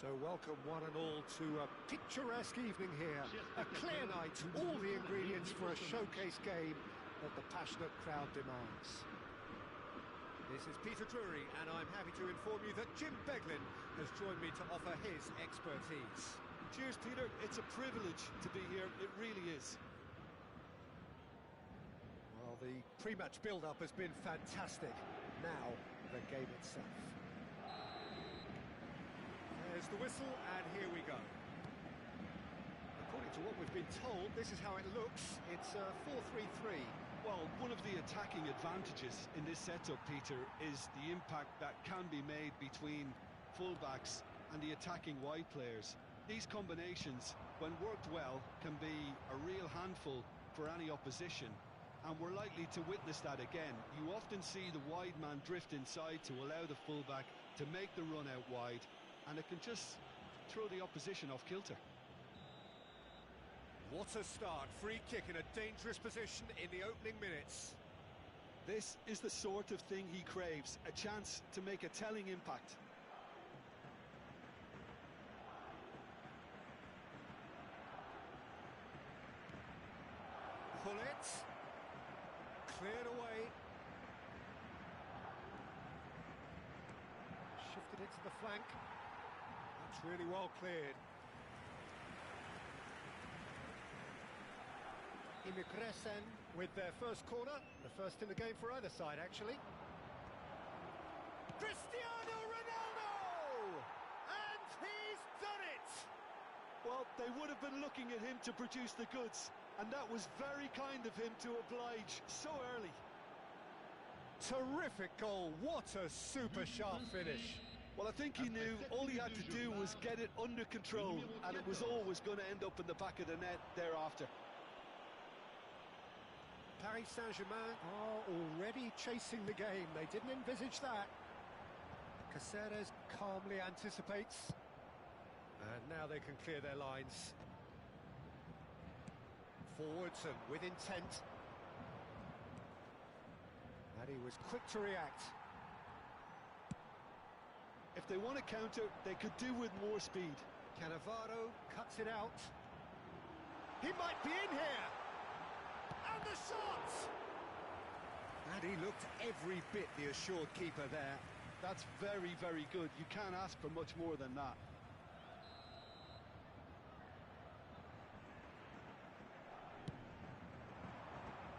So welcome one and all to a picturesque evening here, a clear night, all the ingredients for a showcase game that the passionate crowd demands. This is Peter Drury, and I'm happy to inform you that Jim Beglin has joined me to offer his expertise. Cheers, Peter. It's a privilege to be here, it really is. Well, the pre-match build-up has been fantastic. Now, the game itself. There's the whistle, and here we go. According to what we've been told, this is how it looks. It's a 4-3-3. Well, one of the attacking advantages in this setup, Peter, is the impact that can be made between fullbacks and the attacking wide players. These combinations, when worked well, can be a real handful for any opposition, and we're likely to witness that again. You often see the wide man drift inside to allow the fullback to make the run out wide, and it can just throw the opposition off kilter. What a start, free kick in a dangerous position in the opening minutes. This is the sort of thing he craves, a chance to make a telling impact. Pull it, cleared away. Shifted it to the flank. That's really well cleared. Imigresen with their first corner, the first in the game for either side, actually. Cristiano Ronaldo! And he's done it! Well, they would have been looking at him to produce the goods, and that was very kind of him to oblige so early. Terrific goal, what a super sharp finish. Well, I think he knew all he had to do was get it under control, and it was always going to end up in the back of the net thereafter. Paris Saint-Germain are already chasing the game. They didn't envisage that. Caceres calmly anticipates. And now they can clear their lines. Forwards and with intent. And he was quick to react. If they want to counter, they could do with more speed. Cannavaro cuts it out. He might be in here! And the shot! And he looked every bit the assured keeper there. That's very, very good. You can't ask for much more than that.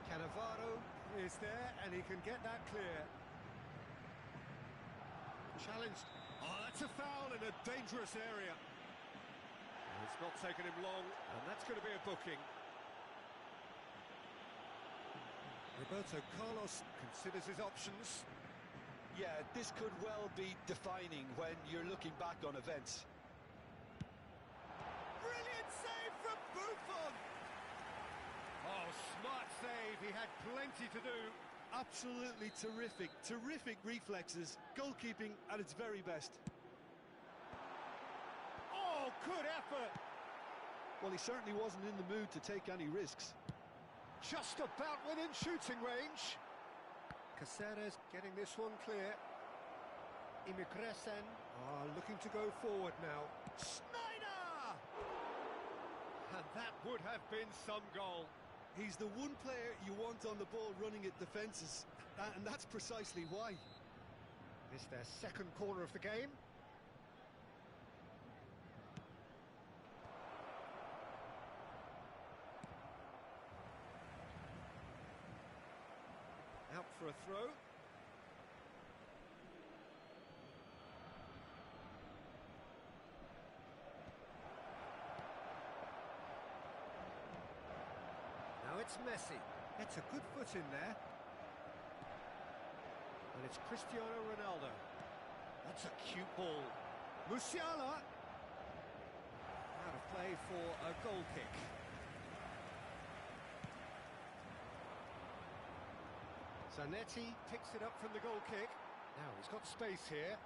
Cannavaro is there, and he can get that clear. Challenged. Oh, that's a foul in a dangerous area. It's not taken him long, and that's going to be a booking. Roberto Carlos considers his options. Yeah, this could well be defining when you're looking back on events. Brilliant save from Buffon! Oh, smart save, he had plenty to do. Absolutely terrific, terrific reflexes, goalkeeping at its very best. Oh, good effort! Well, he certainly wasn't in the mood to take any risks. Just about within shooting range. Caceres getting this one clear. Imigresen are looking to go forward now. Schneider! And that would have been some goal. He's the one player you want on the ball running at defences, and that's precisely why. It's their second corner of the game. Out for a throw. Now it's Messi. It's a good foot in there. And it's Cristiano Ronaldo. That's a cute ball. Musiala. Out of play for a goal kick. Zanetti picks it up from the goal kick. Now he's got space here.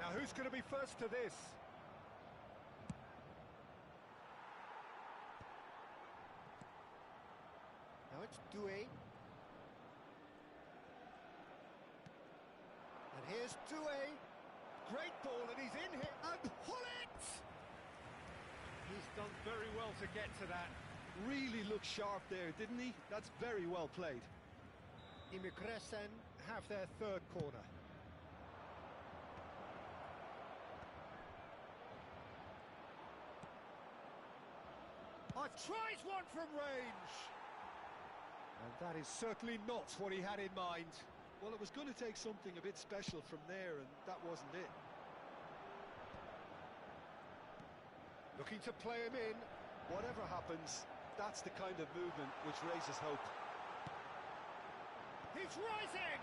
Now who's going to be first to this? Now it's Doué. And here's Doué. great ball, and he's in here, and pull it! He's done very well to get to that. Really looked sharp there, didn't he? That's very well played. Imigresen have their third corner. Tries one from range! And that is certainly not what he had in mind. Well, it was going to take something a bit special from there, and that wasn't it. Looking to play him in. Whatever happens, that's the kind of movement which raises hope. He's rising!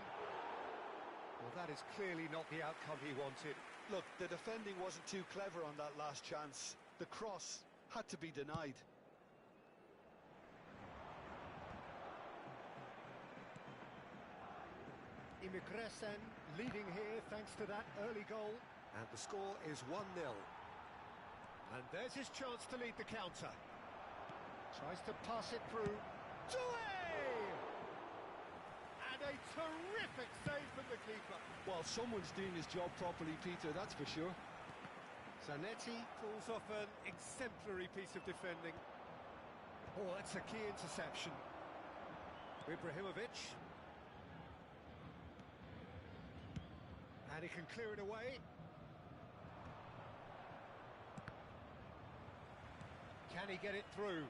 Well, that is clearly not the outcome he wanted. Look, the defending wasn't too clever on that last chance. The cross had to be denied. Imigresen leading here thanks to that early goal. And the score is 1-0. And there's his chance to lead the counter. Tries to pass it through. Doué! And a terrific save from the keeper. Well, someone's doing his job properly, Peter, that's for sure. Zanetti pulls off an exemplary piece of defending. Oh, that's a key interception. Ibrahimovic. And he can clear it away. Can he get it through?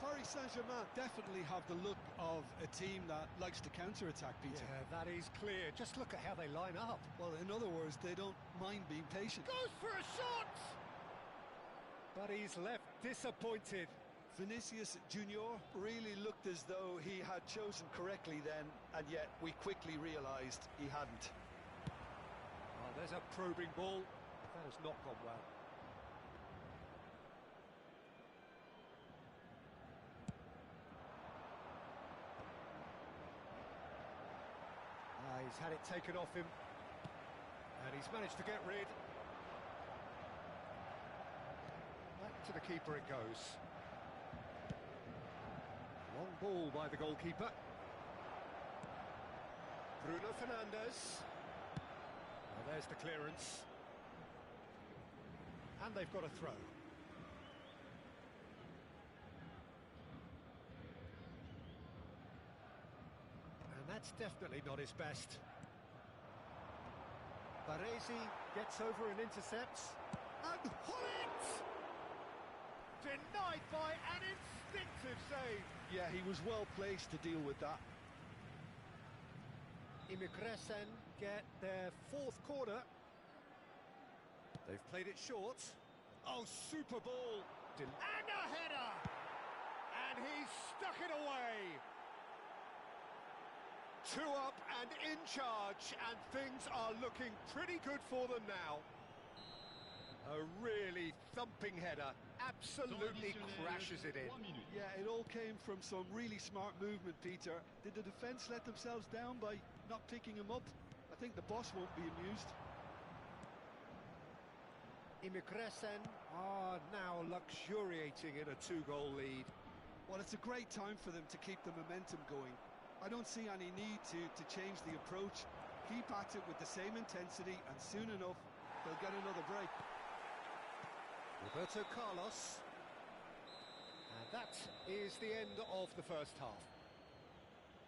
Paris Saint-Germain definitely have the look of a team that likes to counter-attack, Peter. Yeah, that is clear. Just look at how they line up. Well, in other words, they don't mind being patient. Goes for a shot! But he's left disappointed. Vinicius Junior really looked as though he had chosen correctly then, and yet we quickly realised he hadn't. Oh, there's a probing ball. That has not gone well. He's had it taken off him. And he's managed to get rid. Back to the keeper it goes. Long ball by the goalkeeper. Bruno Fernandes. Well, there's the clearance. And they've got a throw. And that's definitely not his best. Baresi gets over and intercepts. And Hullet! Denied by an instinctive save. Yeah, he was well placed to deal with that. Imigresen get their fourth corner. They've played it short. Oh, super ball. And a header! And he's stuck it away. 2 up and in charge, and things are looking pretty good for them now. A really thumping header, absolutely crashes it in. Yeah, it all came from some really smart movement, Peter. Did the defence let themselves down by not picking him up? I think the boss won't be amused. Imigresen are now luxuriating in a 2-goal lead. Well, it's a great time for them to keep the momentum going. I don't see any need to change the approach. Keep at it with the same intensity, and soon enough, they'll get another break. Roberto Carlos. And that is the end of the first half.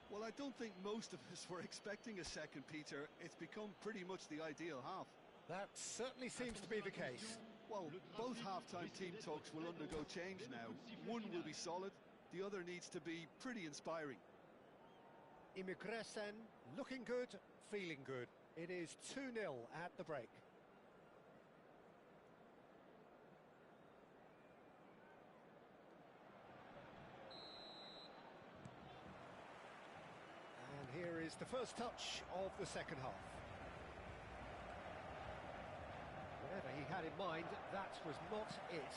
Well, I don't think most of us were expecting a second, Peter. It's become pretty much the ideal half. That certainly seems to be the case. Well, both half-time team talks will undergo change now. One will be solid, the other needs to be pretty inspiring. Imigresen looking good, feeling good. It is 2-0 at the break. And here is the first touch of the second half. Whatever he had in mind, that was not it.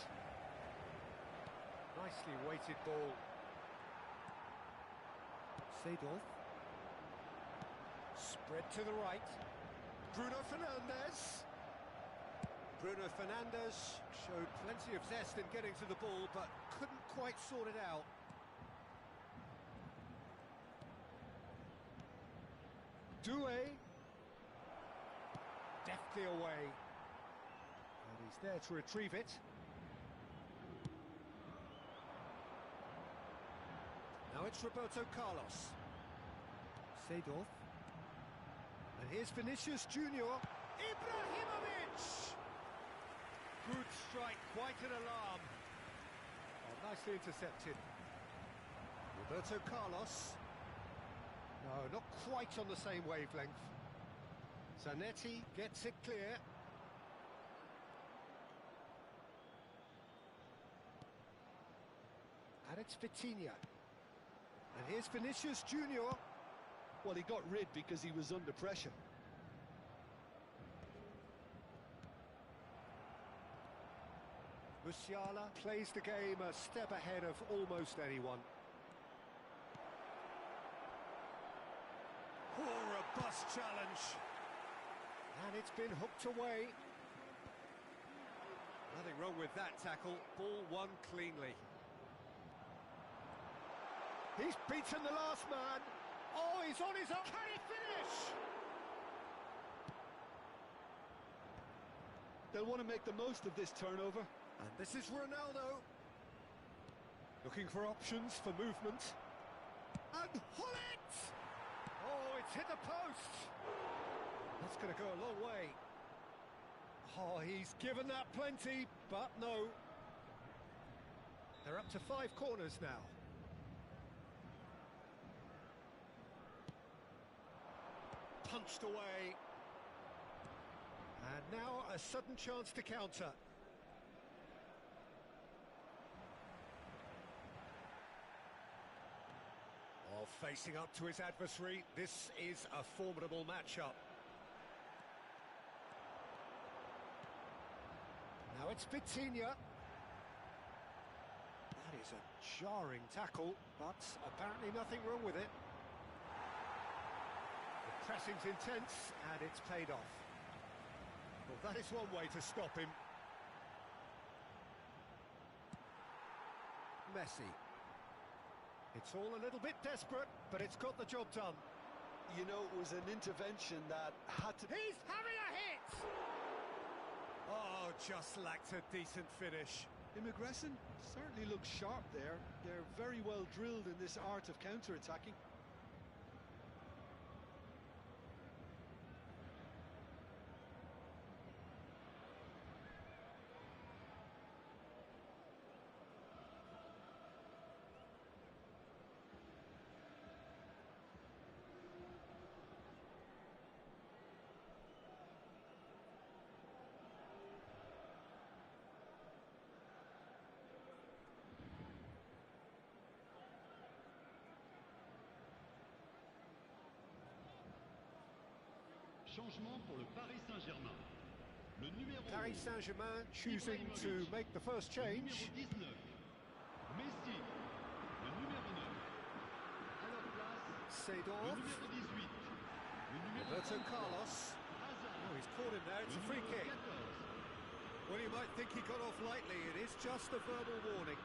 Nicely weighted ball. Seedorf. Spread to the right. Bruno Fernandes. Bruno Fernandes showed plenty of zest in getting to the ball, but couldn't quite sort it out. Doué. deftly away. And he's there to retrieve it. Now it's Roberto Carlos. Seedorf. And here's Vinicius Junior. Ibrahimovic! Good strike, quite an alarm. Oh, nicely intercepted. Roberto Carlos. No, not quite on the same wavelength. Zanetti gets it clear. And it's Vitinha. And here's Vinicius Junior. Well, he got rid because he was under pressure. Musiala plays the game a step ahead of almost anyone. Oh, robust challenge. And it's been hooked away. Nothing wrong with that tackle. Ball won cleanly. He's beaten the last man. Oh, he's on his own. Can he finish? They'll want to make the most of this turnover. And this is Ronaldo. Looking for options for movement. And Hullet! Oh, it's hit the post. That's going to go a long way. Oh, he's given that plenty, but no. They're up to 5 corners now. Punched away. And now a sudden chance to counter. Oh, facing up to his adversary, this is a formidable matchup. Now it's Vitinha. That is a jarring tackle, but apparently nothing wrong with it. The pressing's intense, and it's paid off. Well, that is one way to stop him. Messi. It's all a little bit desperate, but it's got the job done. You know, it was an intervention that had to... He's having a hit! Oh, just lacked a decent finish. Immigresen certainly looks sharp there. They're very well drilled in this art of counter-attacking. Changement pour le Paris Saint-Germain. Le numéro Paris Saint-Germain choosing to make the first change. Numéro 19. Messi. Le numéro 9. À leur place, Seedorf. le numéro 18. Le numéro Roberto 33. Carlos. Hazard. Oh, he's caught him there. It's Le a free numéro kick. 14. Well, you might think he got off lightly. It is just a verbal warning.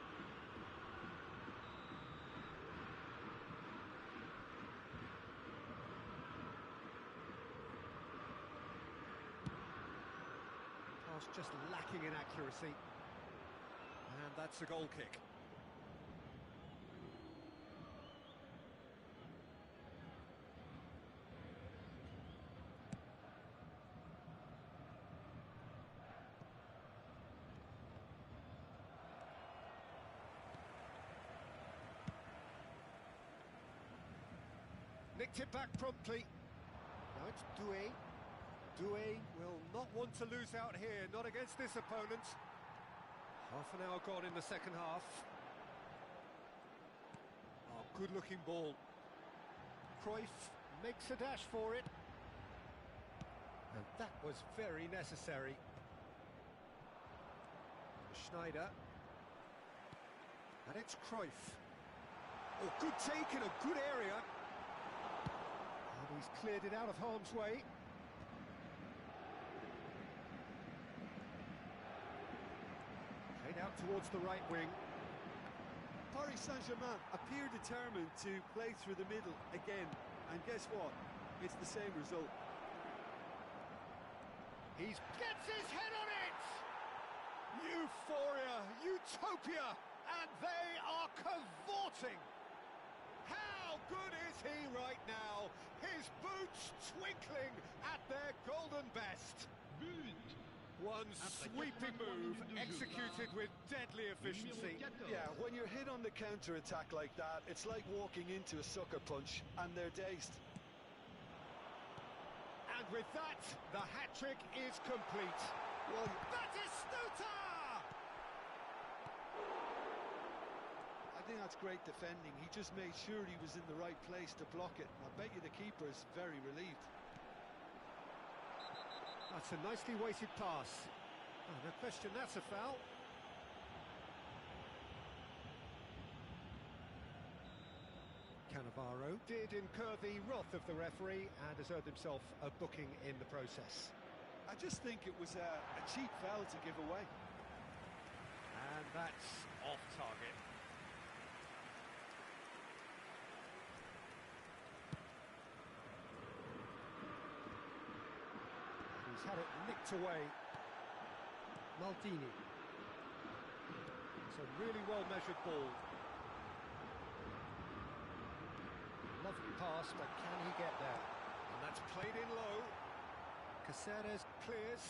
Pass just lacking in accuracy. And that's a goal kick. Nicked it back promptly. Now it's Doué. Doué will not want to lose out here, not against this opponent. Half an hour gone in the second half. Oh, good-looking ball. Cruyff makes a dash for it. And that was very necessary. Schneider. And it's Cruyff. Oh, good take in a good area. And he's cleared it out of harm's way. Played out towards the right wing. Paris Saint-Germain appear determined to play through the middle again. And guess what? It's the same result. He gets his head on it! Euphoria, utopia, and they are cavorting. How good is he right now? His boots twinkling at their golden best. But. One sweeping move executed with deadly efficiency. Yeah, when you're hit on the counter-attack like that, it's like walking into a sucker punch, and they're dazed. And with that, the hat-trick is complete. Well, That is Stuta! I think that's great defending. He just made sure he was in the right place to block it. I bet you the keeper's very relieved. That's a nicely weighted pass. Oh, no question, that's a foul. Cannavaro did incur the wrath of the referee and has earned himself a booking in the process. I just think it was a cheap foul to give away. And that's off target. He's had it nicked away. Maldini. It's a really well-measured ball. Lovely pass, but can he get there? And that's played in low. Caceres clears.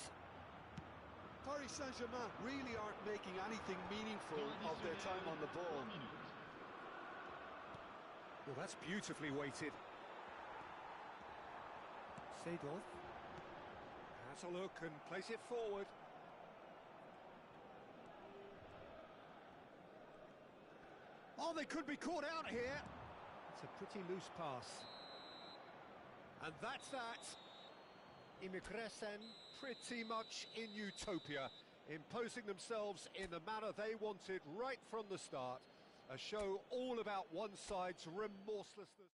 Paris Saint-Germain really aren't making anything meaningful of their time on the ball. Well, that's beautifully weighted. Seedorf has a look and plays it forward. Oh, they could be caught out here. It's a pretty loose pass. And that's that. Imigresen pretty much in utopia, imposing themselves in the manner they wanted right from the start. A show all about one side's remorselessness.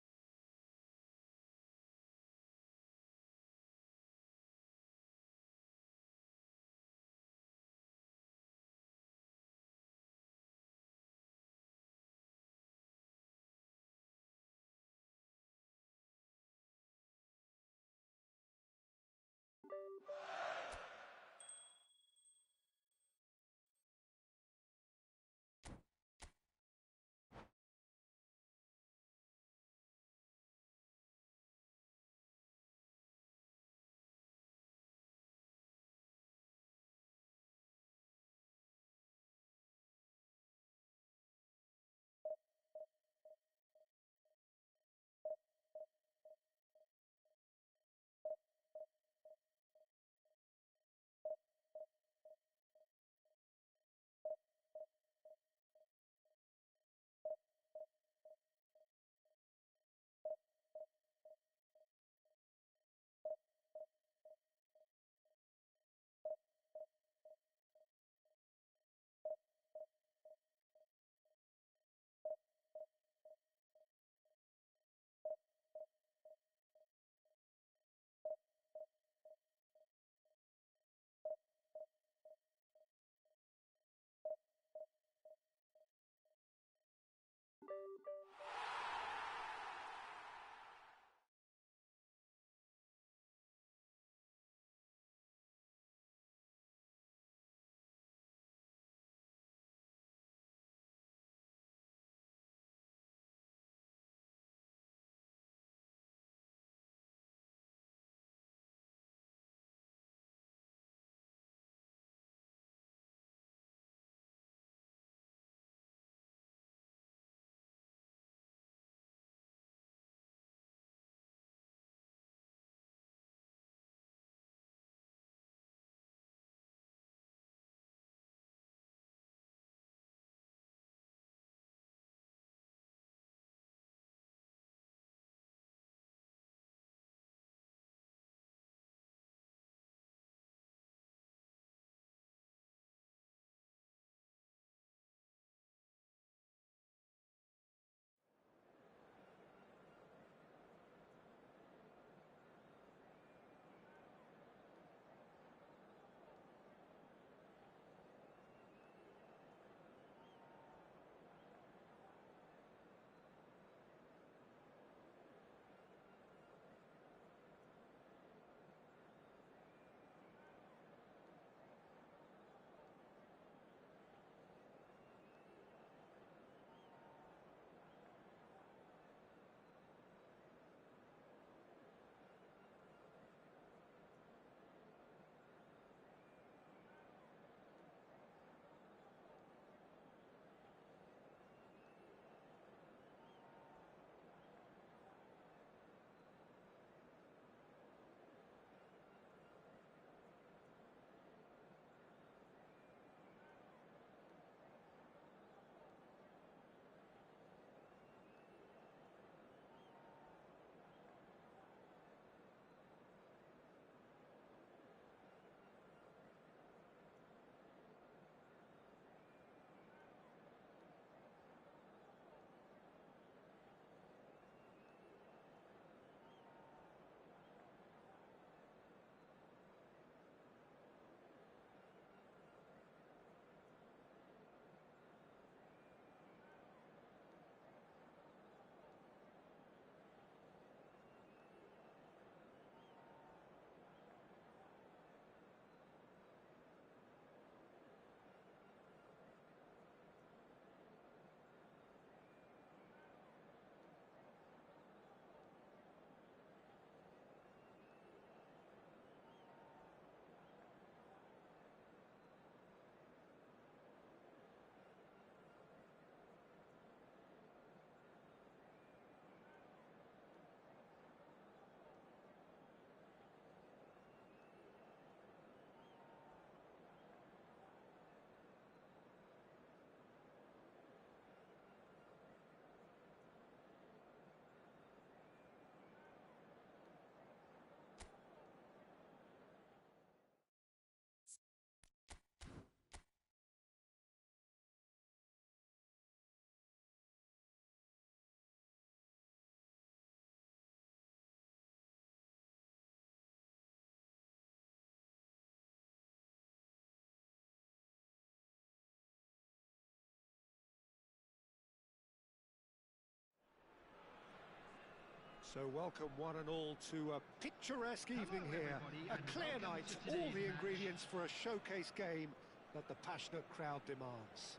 So welcome one and all to a picturesque evening here. A clear night, all the ingredients for a showcase game that the passionate crowd demands.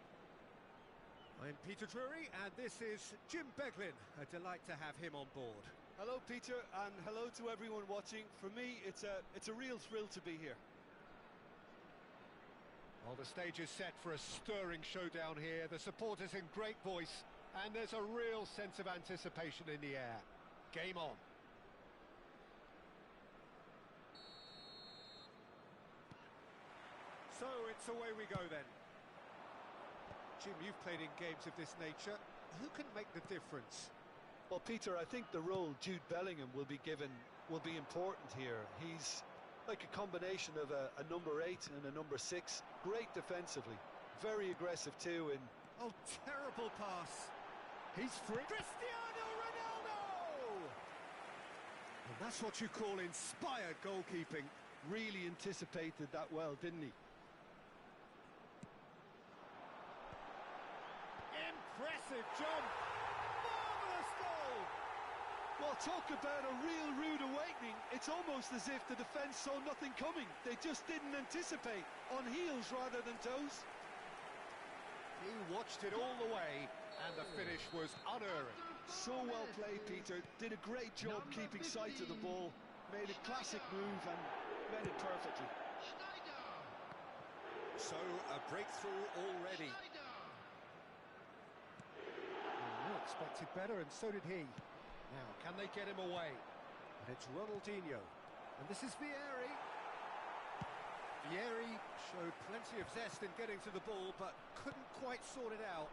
I'm Peter Drury, and this is Jim Beglin. A delight to have him on board. Hello, Peter, and hello to everyone watching. For me, it's a real thrill to be here. Well, the stage is set for a stirring showdown here. The supporters in great voice, and there's a real sense of anticipation in the air. Game on. So it's away we go then. Jim, you've played in games of this nature. Who can make the difference? Well, Peter, I think the role Jude Bellingham will be given will be important here. He's like a combination of a number 8 and a number 6. Great defensively, very aggressive too. Oh, terrible pass. He's free. Cristiano Ronaldo! And that's what you call inspired goalkeeping. Really anticipated that well, didn't he? Impressive jump. Marvellous goal. Well, talk about a real rude awakening. It's almost as if the defence saw nothing coming. They just didn't anticipate. On heels rather than toes. He watched it all the way, and the finish was unerring. So well played, Peter. Did a great job keeping sight of the ball. Made a classic move and made it perfectly. So, a breakthrough already. Well, expected better, and so did he. Now, can they get him away? And it's Ronaldinho. And this is Vieri. Vieri showed plenty of zest in getting to the ball, but couldn't quite sort it out.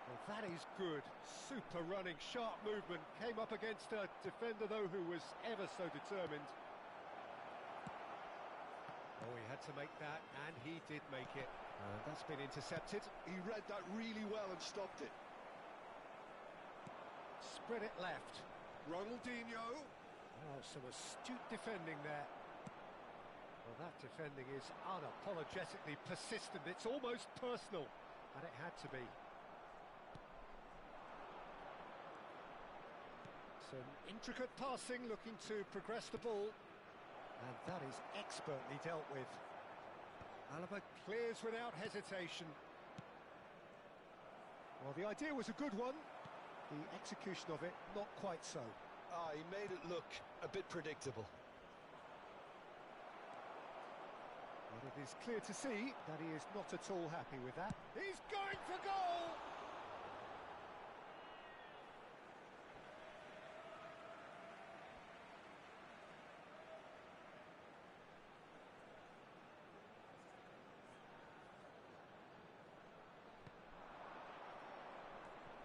Well, that is good. Super running, sharp movement. Came up against a defender, though, who was ever so determined. Oh, he had to make that, and he did make it. That's been intercepted. He read that really well and stopped it. Spread it left. Ronaldinho. Oh, some astute defending there. Well, that defending is unapologetically persistent. It's almost personal, and it had to be. Some intricate passing, looking to progress the ball. And that is expertly dealt with. Alaba clears without hesitation. Well, the idea was a good one. The execution of it, not quite so. He made it look a bit predictable. But it is clear to see that he is not at all happy with that. He's going for goal!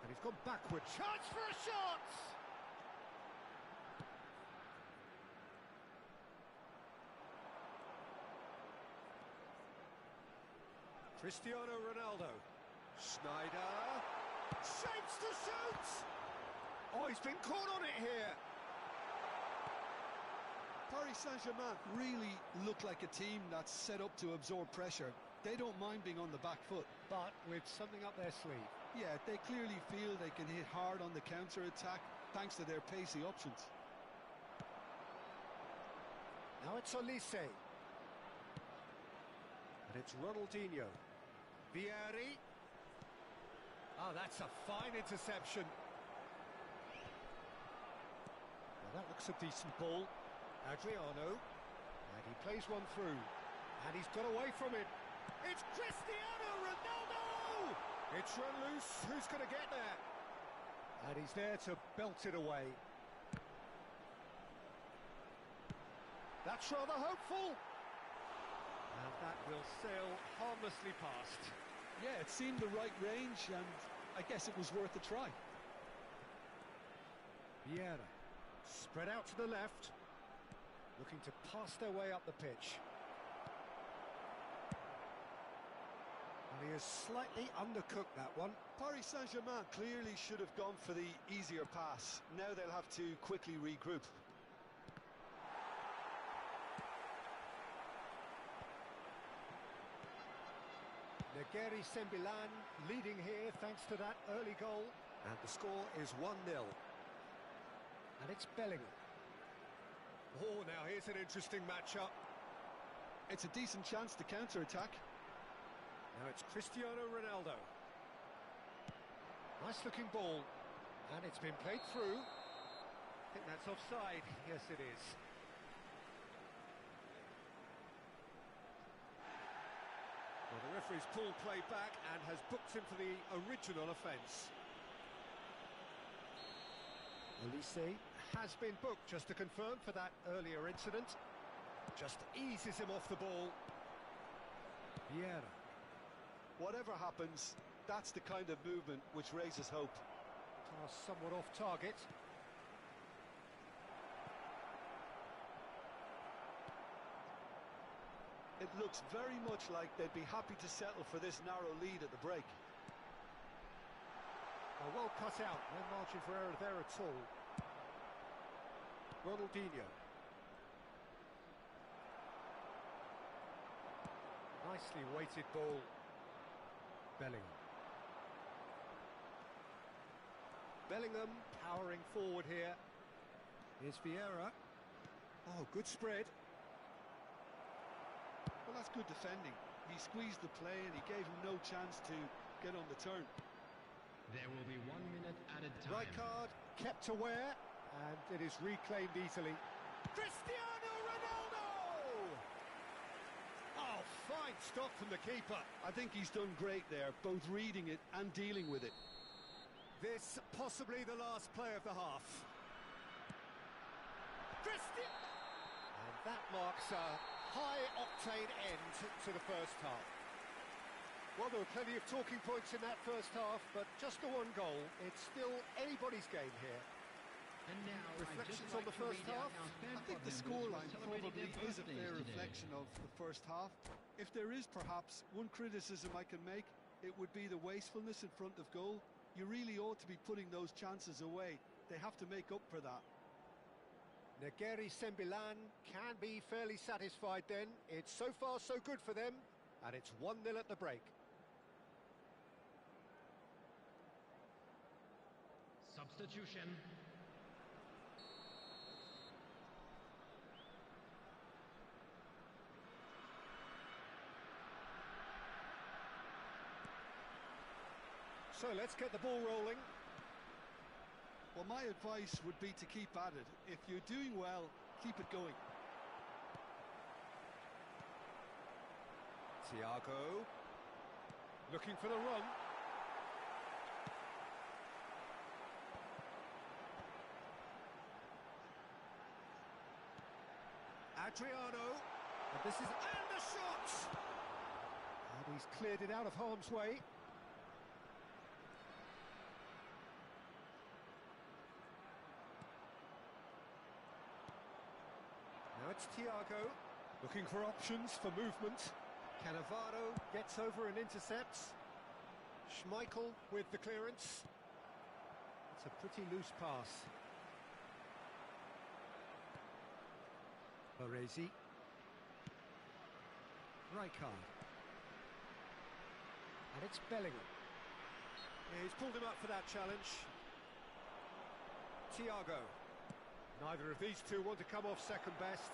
And he's gone backward. Chance for a shot! Cristiano Ronaldo. Schneider. Shapes to shoot! Oh, he's been caught on it here. Paris Saint-Germain really look like a team that's set up to absorb pressure. They don't mind being on the back foot. But with something up their sleeve. Yeah, they clearly feel they can hit hard on the counter-attack thanks to their pacey options. Now it's Olise. And it's Ronaldinho. Vieri. Oh, that's a fine interception. Well, that looks a decent ball. Adriano. And he plays one through. And he's got away from it. It's Cristiano Ronaldo! It's run loose. Who's going to get there? And he's there to belt it away. That's rather hopeful. And that will sail harmlessly past. Yeah, it seemed the right range, and I guess it was worth a try. Vieira, spread out to the left, looking to pass their way up the pitch. And he has slightly undercooked that one. Paris Saint-Germain clearly should have gone for the easier pass. Now they'll have to quickly regroup. Negeri Sembilan leading here thanks to that early goal. And the score is 1-0. And it's Bellingham. Oh, now here's an interesting matchup. It's a decent chance to counter-attack. Now it's Cristiano Ronaldo. Nice looking ball. And it's been played through. I think that's offside. Yes, it is. Well, the referee's pulled play back and has booked him for the original offence. Olise has been booked, just to confirm, for that earlier incident. Just eases him off the ball. Vieira. Whatever happens, that's the kind of movement which raises hope. Pass somewhat off target. It looks very much like they'd be happy to settle for this narrow lead at the break. Oh, well cut out, no margin for error there at all. Ronaldinho. Nicely weighted ball. Bellingham. Bellingham powering forward here. Here's Vieira. Oh, good spread. Well, that's good defending. He squeezed the play and he gave him no chance to get on the turn. There will be 1 minute added time. Right card, kept aware, and it is reclaimed easily. Cristiano Ronaldo! Oh, fine stop from the keeper. I think he's done great there, both reading it and dealing with it. This possibly the last play of the half. And that marks a high-octane end to the first half. Well, there were plenty of talking points in that first half, but just the one goal. It's still anybody's game here. And now, Reflections on the first half? I think the scoreline probably is a fair reflection of the first half. If there is perhaps one criticism I can make, it would be the wastefulness in front of goal. You really ought to be putting those chances away. They have to make up for that. Negeri Sembilan can be fairly satisfied then. It's so far so good for them, and it's 1-0 at the break. Substitution. So let's get the ball rolling. Well, my advice would be to keep at it. If you're doing well, keep it going. Thiago, looking for the run. Adriano, and this is, and the shot! And he's cleared it out of harm's way. Now it's Thiago, looking for options for movement. Cannavaro gets over and intercepts. Schmeichel with the clearance. It's a pretty loose pass. Baresi. Rijkaard. And it's Bellingham. Yeah, he's pulled him up for that challenge. Thiago. Neither of these two want to come off second best.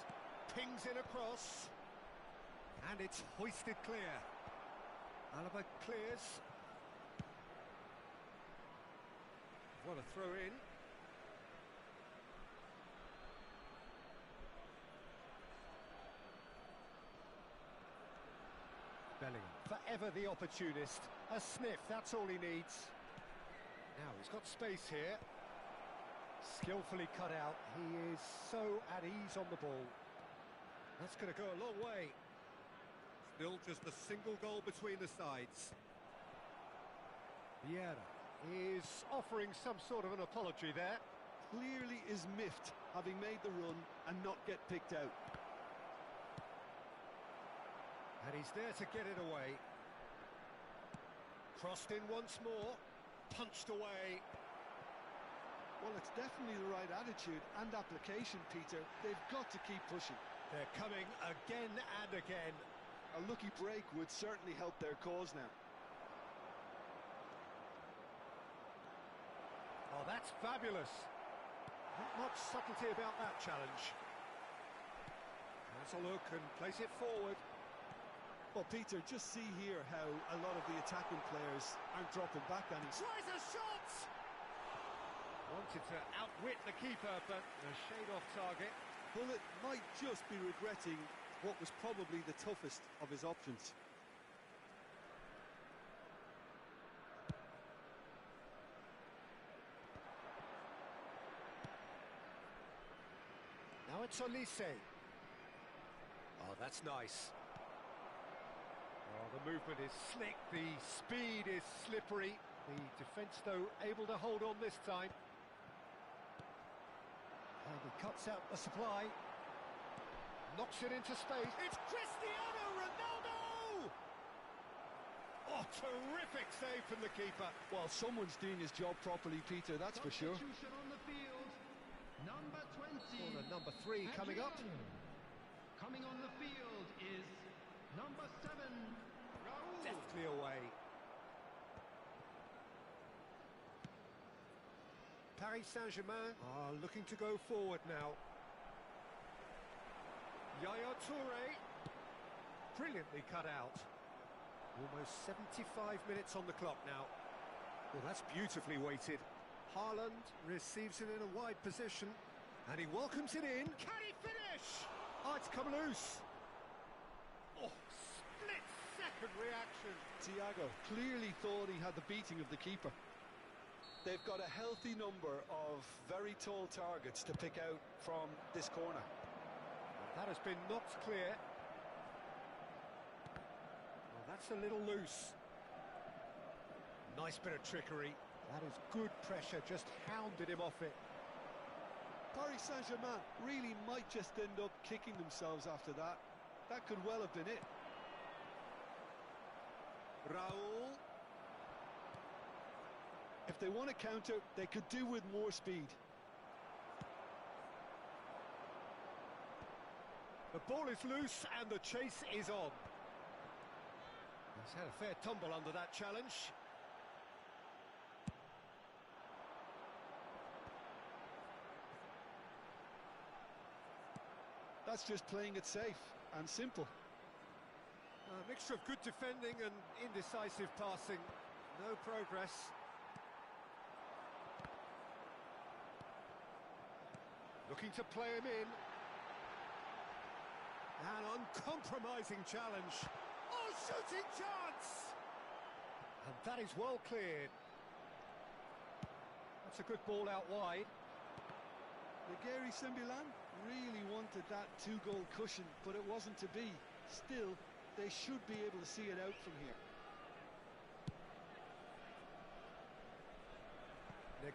Pings in across. And it's hoisted clear. Alaba clears. What a throw in. Bellingham, forever the opportunist. A sniff, that's all he needs. Now he's got space here. Skillfully cut out. He is so at ease on the ball. That's going to go a long way. Still just a single goal between the sides. Vieira is offering some sort of an apology there. Clearly is miffed, having made the run and not get picked out. And he's there to get it away. Crossed in once more. Punched away. Well, it's definitely the right attitude and application, Peter. They've got to keep pushing. They're coming again and again. A lucky break would certainly help their cause now. Oh, that's fabulous. Not much subtlety about that challenge. Has a look and place it forward. Well, Peter, just see here how a lot of the attacking players aren't dropping back any. Tries a shot! Wanted to outwit the keeper, but a shade off target. Bullet might just be regretting what was probably the toughest of his options. Now it's Olise. Oh, that's nice. Oh, the movement is slick, the speed is slippery. The defence, though, able to hold on this time. And he cuts out the supply. Knocks it into space. It's Cristiano Ronaldo! Oh, terrific save from the keeper. Well, someone's doing his job properly, Peter, that's for sure. Substitution on the field. Number 20. Corner number 3 coming up. Coming on the field is number 7, Raul. Deftly away. Paris Saint-Germain are looking to go forward now. Yaya Toure. Brilliantly cut out. Almost 75 minutes on the clock now. Well, that's beautifully weighted. Haaland receives it in a wide position, and he welcomes it in. Can he finish? Oh, it's come loose. Oh, split-second reaction. Thiago clearly thought he had the beating of the keeper. They've got a healthy number of very tall targets to pick out from this corner. That has been knocked clear. Well, that's a little loose. Nice bit of trickery. That is good pressure, just hounded him off it. Paris Saint-Germain really might just end up kicking themselves after that. That could well have been it. Raul. If they want to counter, they could do with more speed. The ball is loose and the chase is on. He's had a fair tumble under that challenge. That's just playing it safe and simple. A mixture of good defending and indecisive passing. No progress. Looking to play him in. An uncompromising challenge. Oh, shooting chance! And that is well cleared. That's a good ball out wide. Gary Sembilan really wanted that two-goal cushion, but it wasn't to be. Still, they should be able to see it out from here.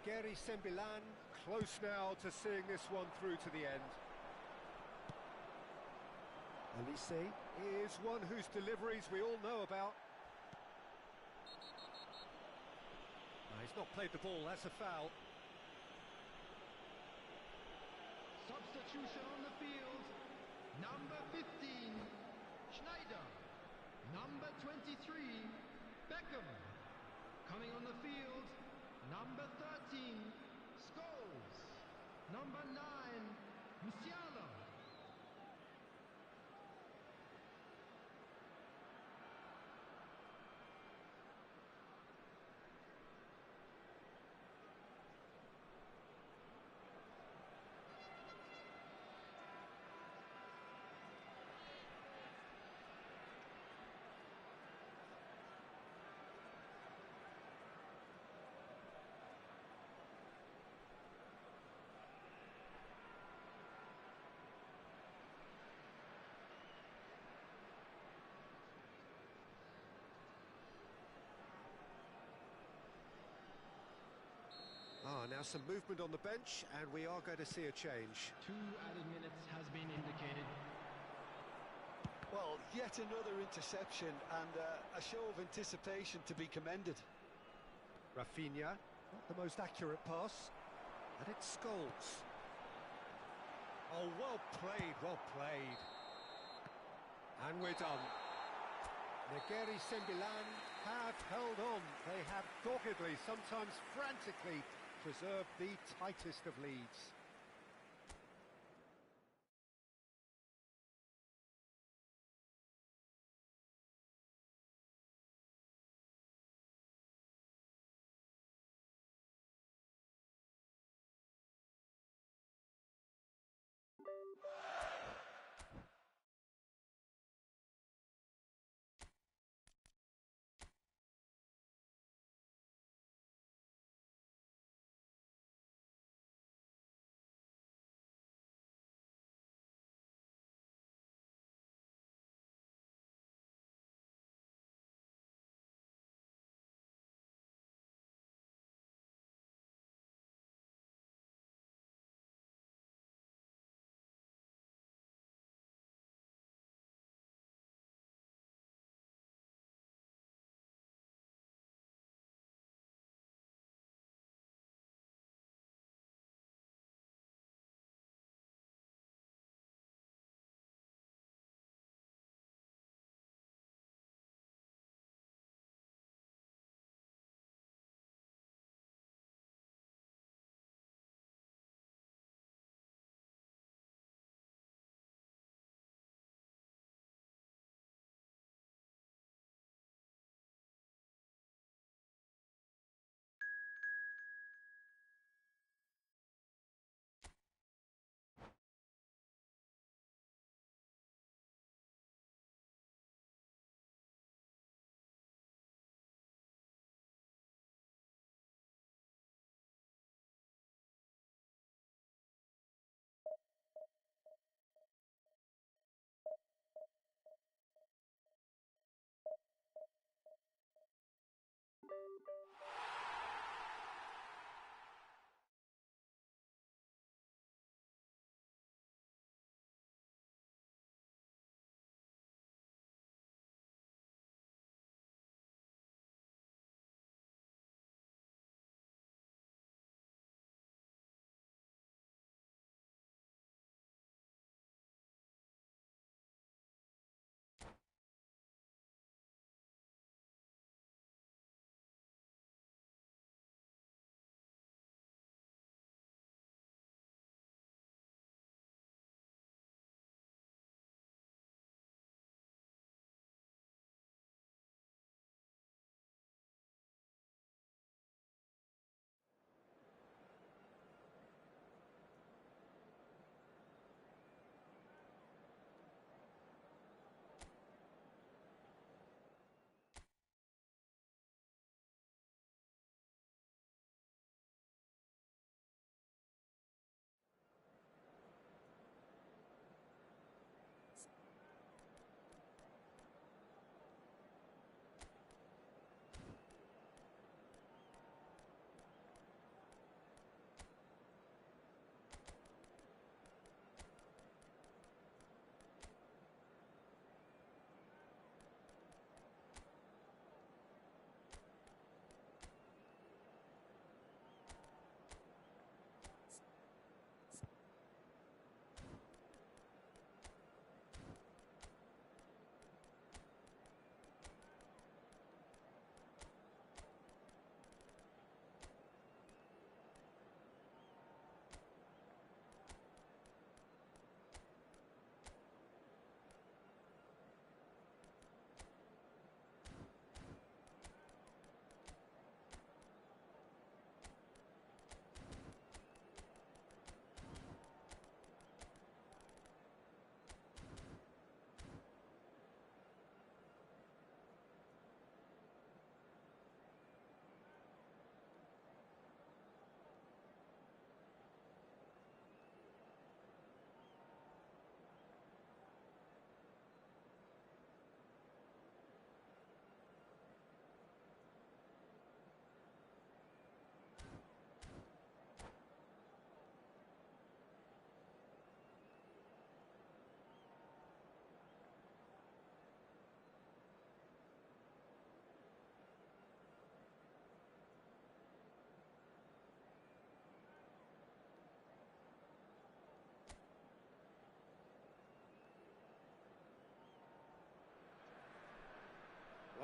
Gary Sembilan close now to seeing this one through to the end. Olise is one whose deliveries we all know about. No, he's not played the ball, that's a foul. Substitution on the field. Number 15, Schneider. Number 23, Beckham. Coming on the field, number 13, Scholes. Number 9, Musiala. Now some movement on the bench, and we are going to see a change. 2 added minutes has been indicated. Well, yet another interception and a show of anticipation to be commended. Rafinha, not the most accurate pass, and it's Scholes. Oh, well played, well played. And we're done. Negeri Sembilan have held on. They have doggedly, sometimes frantically, preserved the tightest of leads.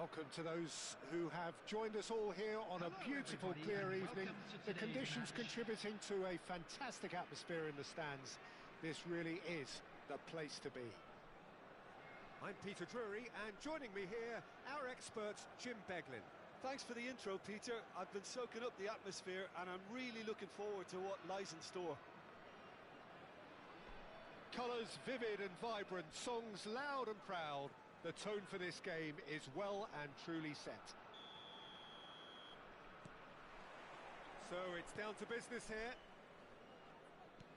welcome to those who have joined us all here on a beautiful, clear evening. The conditions contributing to a fantastic atmosphere in the stands. This really is the place to be. I'm Peter Drury, and joining me here, our expert, Jim Beglin. Thanks for the intro, Peter. I've been soaking up the atmosphere and I'm really looking forward to what lies in store. Colours vivid and vibrant, songs loud and proud. The tone for this game is well and truly set. So it's down to business here.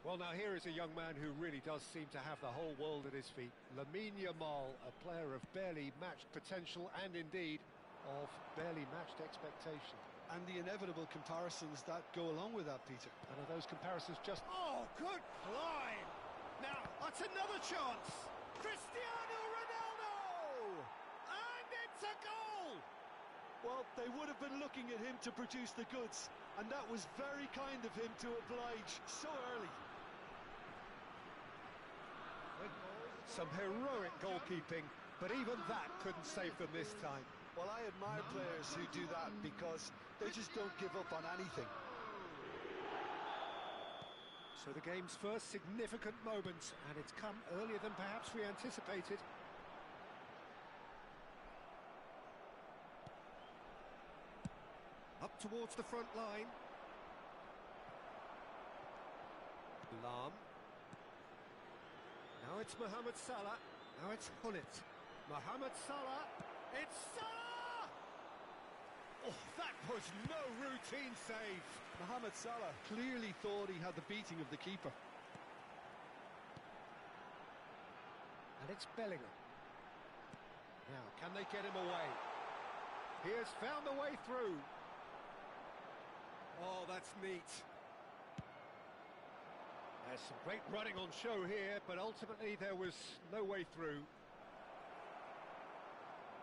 Well, now here is a young man who really does seem to have the whole world at his feet. Lamine Yamal, a player of barely matched potential and indeed of barely matched expectation. And the inevitable comparisons that go along with that, Peter. And are those comparisons just... Oh, good climb! Now, that's another chance! Cristiano Ronaldo! And it's a goal! Well, they would have been looking at him to produce the goods, and that was very kind of him to oblige so early. Some heroic goalkeeping, but even that couldn't save them this time. Well, I admire players who do that because they just don't give up on anything. So the game's first significant moment, and it's come earlier than perhaps we anticipated. Up towards the front line. Lam. Now it's Mohamed Salah. Now it's Hullet. Mohamed Salah. It's Salah! Oh, that was no routine save. Mohamed Salah clearly thought he had the beating of the keeper. And it's Bellingham. Now, can they get him away? He has found the way through. Oh, that's neat. There's some great running on show here, but ultimately there was no way through.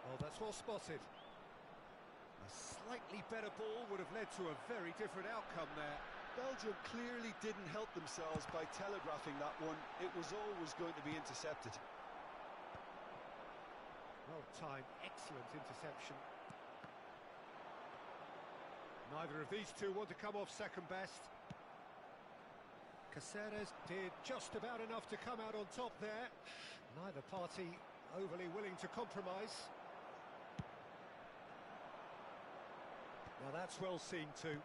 Oh, that's well spotted. A slightly better ball would have led to a very different outcome there. Belgium clearly didn't help themselves by telegraphing that one. It was always going to be intercepted. Well timed, excellent interception. Neither of these two want to come off second best. Caceres did just about enough to come out on top there. Neither party overly willing to compromise. Now that's well seen too.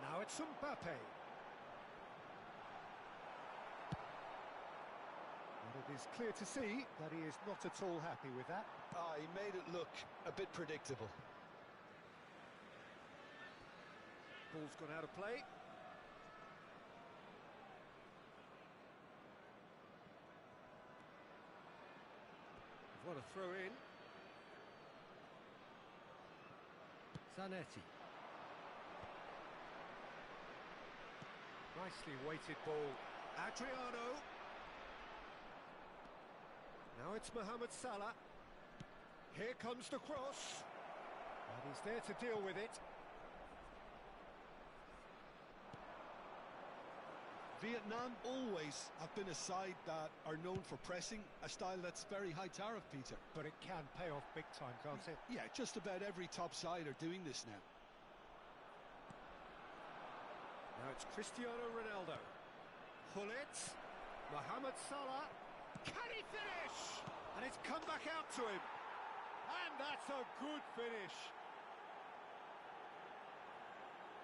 Now it's Mbappe. And it is clear to see that he is not at all happy with that. He made it look a bit predictable. Ball's gone out of play. What a throw in. Zanetti. Nicely weighted ball. Adriano. Now it's Mohamed Salah. Here comes the cross. And he's there to deal with it. Vietnam always have been a side that are known for pressing, a style that's very high tariff, Peter. But it can pay off big time, can't it? Yeah, just about every top side are doing this now. Now it's Cristiano Ronaldo. Hullet. Mohamed Salah. Can he finish? And it's come back out to him. And that's a good finish.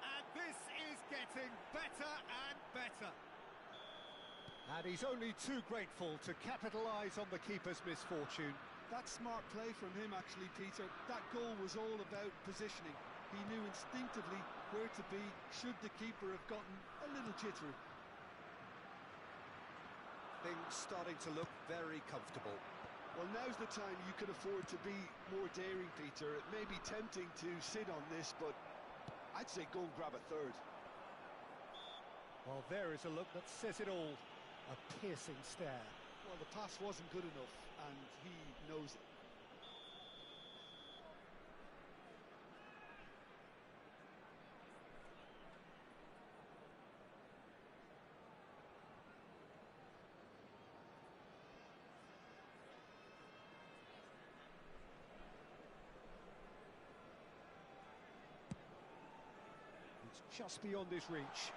And this is getting better and better. And he's only too grateful to capitalise on the keeper's misfortune. That's smart play from him, actually, Peter. That goal was all about positioning. He knew instinctively where to be should the keeper have gotten a little jittery. Things starting to look very comfortable. Well, now's the time you can afford to be more daring, Peter. It may be tempting to sit on this, but I'd say go and grab a third. Well, there is a look that says it all. A piercing stare. Well, the pass wasn't good enough, and he knows it. It's just beyond his reach.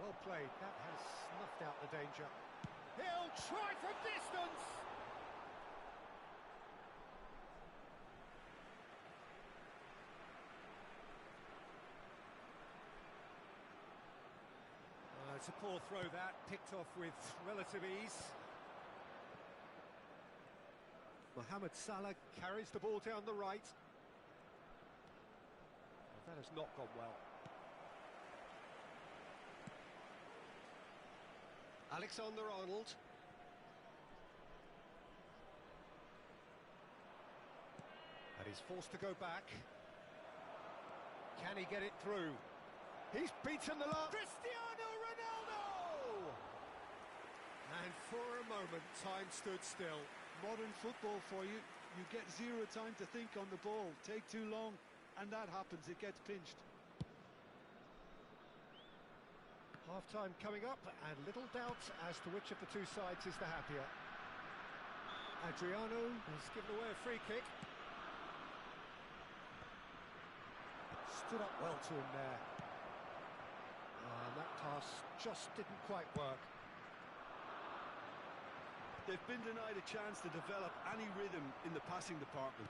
Well played, that has snuffed out the danger. He'll try from distance! It's a poor throw that, picked off with relative ease. Mohamed Salah carries the ball down the right. Well, that has not gone well. Alexander-Arnold. And he's forced to go back. Can he get it through? He's beaten the last. Cristiano Ronaldo! And for a moment, time stood still. Modern football for you. You get zero time to think on the ball. Take too long, and that happens. It gets pinched. Half-time coming up, and little doubt as to which of the two sides is the happier. Adriano has given away a free kick. Stood up well to him there. And that pass just didn't quite work. They've been denied a chance to develop any rhythm in the passing department.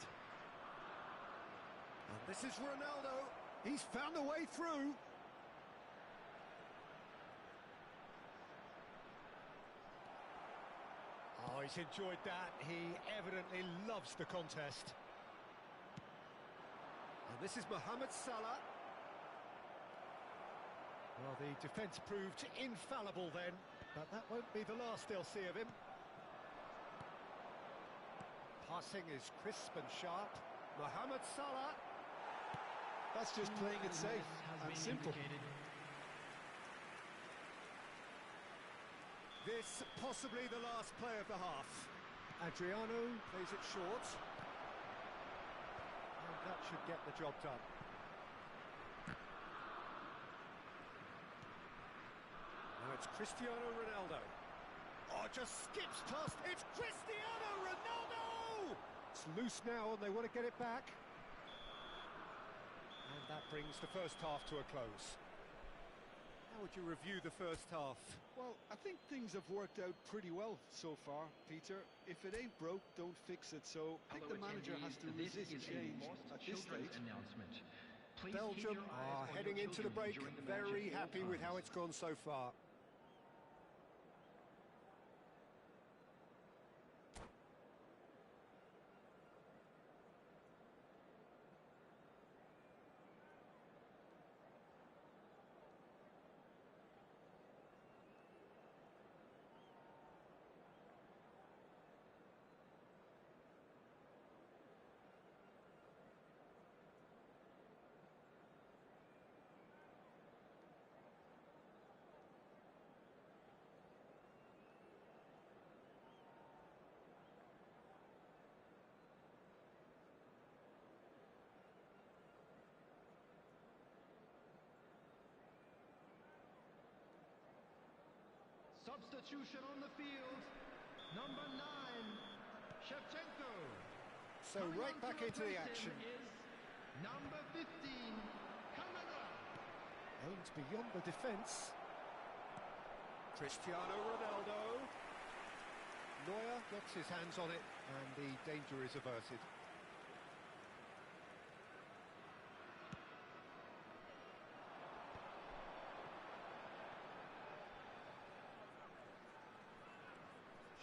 And this is Ronaldo. He's found a way through. Oh, he's enjoyed that. He evidently loves the contest. And this is Mohamed Salah. Well, the defence proved infallible then, but that won't be the last they'll see of him. Passing is crisp and sharp. Mohamed Salah. That's just playing it safe and simple. This possibly the last play of the half. Adriano plays it short. And that should get the job done. Now it's Cristiano Ronaldo. Oh, just skips past. It's Cristiano Ronaldo! It's loose now and they want to get it back. And that brings the first half to a close. How would you review the first half? Well, I think things have worked out pretty well so far, Peter. If it ain't broke, don't fix it. So I think the manager has to resist change at this stage. Belgium are heading into the break very happy with how it's gone so far. Substitution on the field. Number 9, Shevchenko. So right back into the action. Is number 15, Canada. Aims beyond the defence. Cristiano Ronaldo. Neuer gets his hands on it and the danger is averted.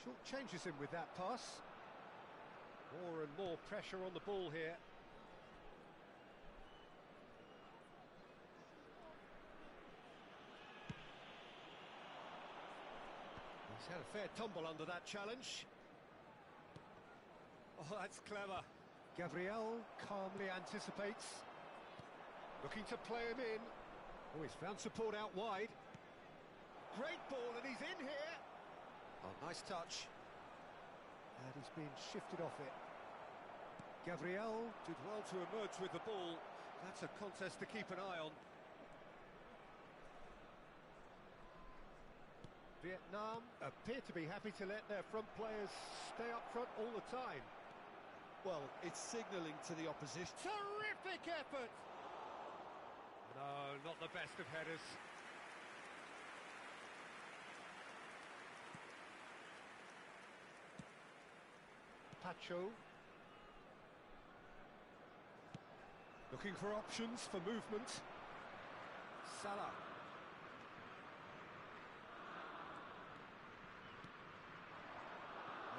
Short changes him with that pass. More and more pressure on the ball here. He's had a fair tumble under that challenge. Oh, that's clever. Gabriel calmly anticipates. Looking to play him in. Oh, he's found support out wide. Great ball, and he's in here. Oh, nice touch. And he's been shifted off it. Gabriel did well to emerge with the ball. That's a contest to keep an eye on. Vietnam appear to be happy to let their front players stay up front all the time. Well, it's signalling to the opposition. Terrific effort! No, not the best of headers. Pacho. Looking for options for movement. Salah.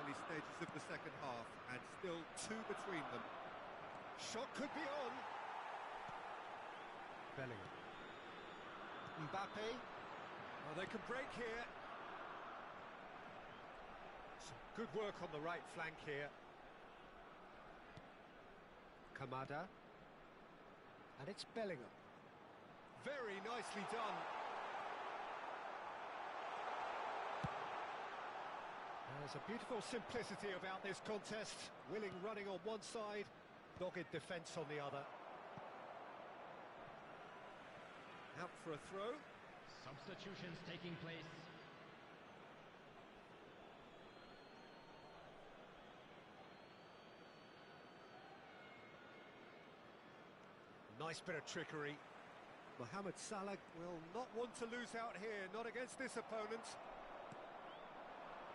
Early stages of the second half, and still 2 between them. Shot could be on. Bellingham. Mbappe. Oh, they can break here. Some good work on the right flank here. Kamada. And it's Bellingham. Very nicely done. There's a beautiful simplicity about this contest. Willing running on one side, dogged defence on the other. Out for a throw. Substitutions taking place. Nice bit of trickery. Mohamed Salah will not want to lose out here, not against this opponent.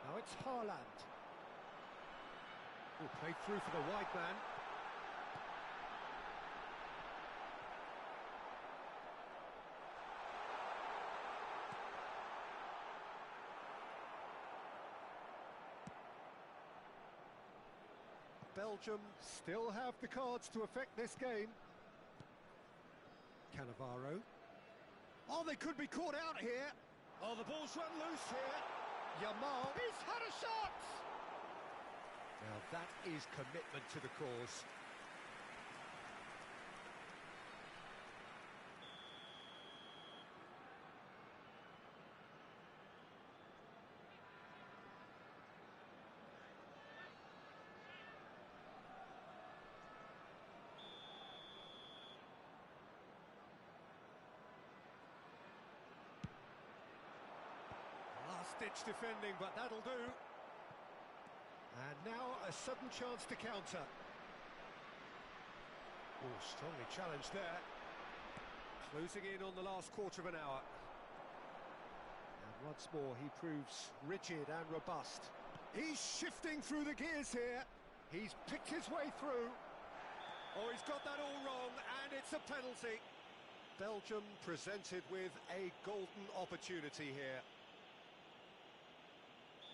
Now it's Haaland. Oh, played through for the wide man. Belgium still have the cards to affect this game. Cannavaro. Oh, they could be caught out here. Oh, the ball's run loose here. Yamal. He's had a shot! Now that is commitment to the cause. Last-ditch defending, but that'll do. And now a sudden chance to counter. Oh, strongly challenged there. Closing in on the last quarter of an hour. And once more he proves rigid and robust. He's shifting through the gears here. He's picked his way through. Oh, he's got that all wrong, and it's a penalty. Belgium presented with a golden opportunity here.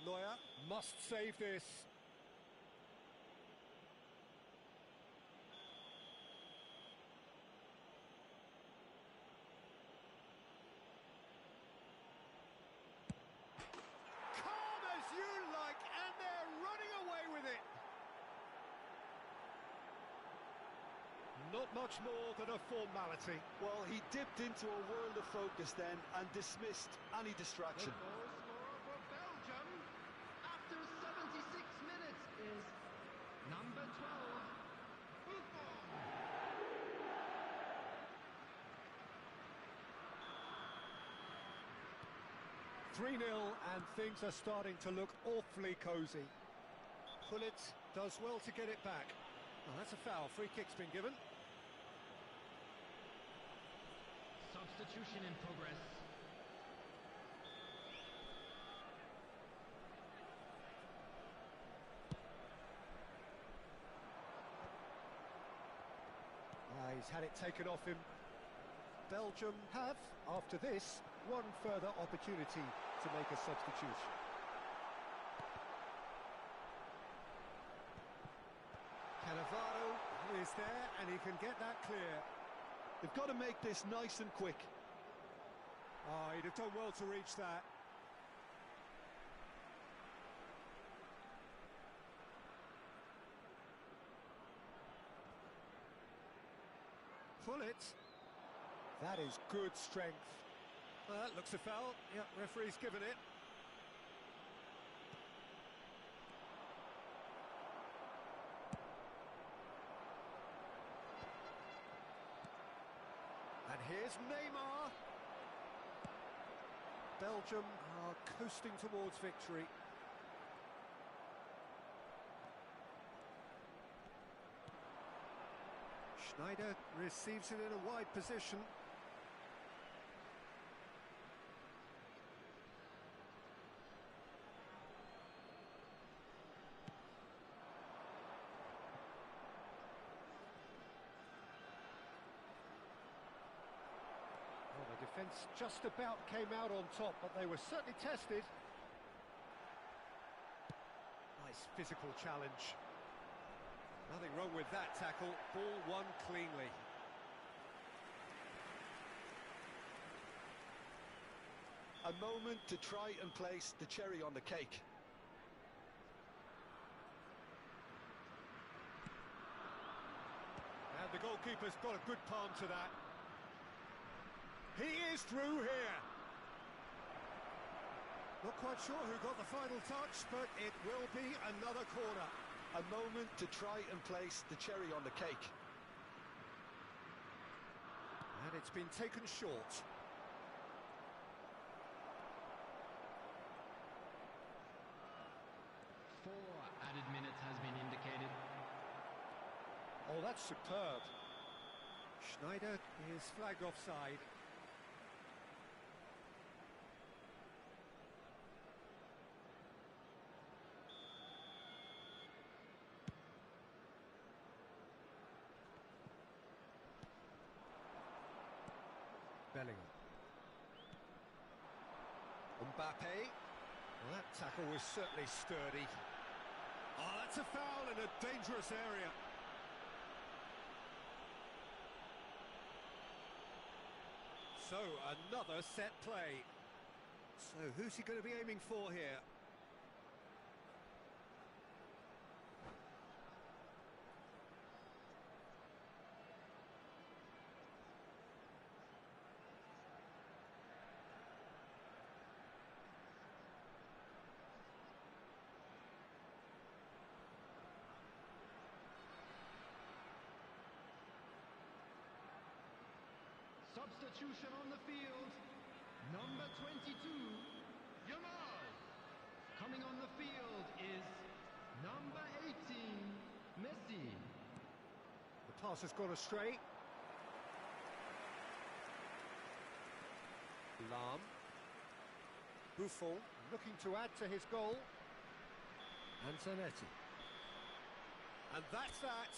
Neuer must save this. Calm as you like, and they're running away with it. Not much more than a formality. Well, he dipped into a world of focus then and dismissed any distraction. The goal scorer for Belgium after 76 minutes is number 12, Buffon. 3-0, and things are starting to look awfully cosy. Pullet does well to get it back. Well, that's a foul. Free kick's been given. Substitution in progress. He's had it taken off him. Belgium have, after this, one further opportunity to make a substitution. Cannavaro is there, and he can get that clear. They've got to make this nice and quick. Oh, he'd have done well to reach that. Pull it. That is good strength. Well, that looks a foul. Yeah, referee's given it. And here's Neymar. Belgium are coasting towards victory. Schneider receives it in a wide position. Well, the defence just about came out on top, but they were certainly tested. Nice physical challenge. Nothing wrong with that tackle. Ball won cleanly. A moment to try and place the cherry on the cake. And the goalkeeper's got a good palm to that. He is through here. Not quite sure who got the final touch, but it will be another corner. A moment to try and place the cherry on the cake. And it's been taken short. Four added minutes has been indicated. Oh, that's superb. Schneider is flagged offside. Bellingham. Mbappe. Well, that tackle was certainly sturdy. Oh, that's a foul in a dangerous area. So, another set play. So, who's he going to be aiming for here? Substitution on the field. Number 22, Yamal. Coming on the field is number 18, Messi. The pass has gone astray. Lahm. Buffon looking to add to his goal. Antonetti. And that's that.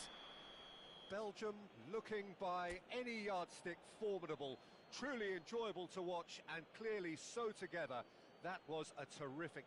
Belgium looking by any yardstick formidable. Truly enjoyable to watch and clearly so together. That was a terrific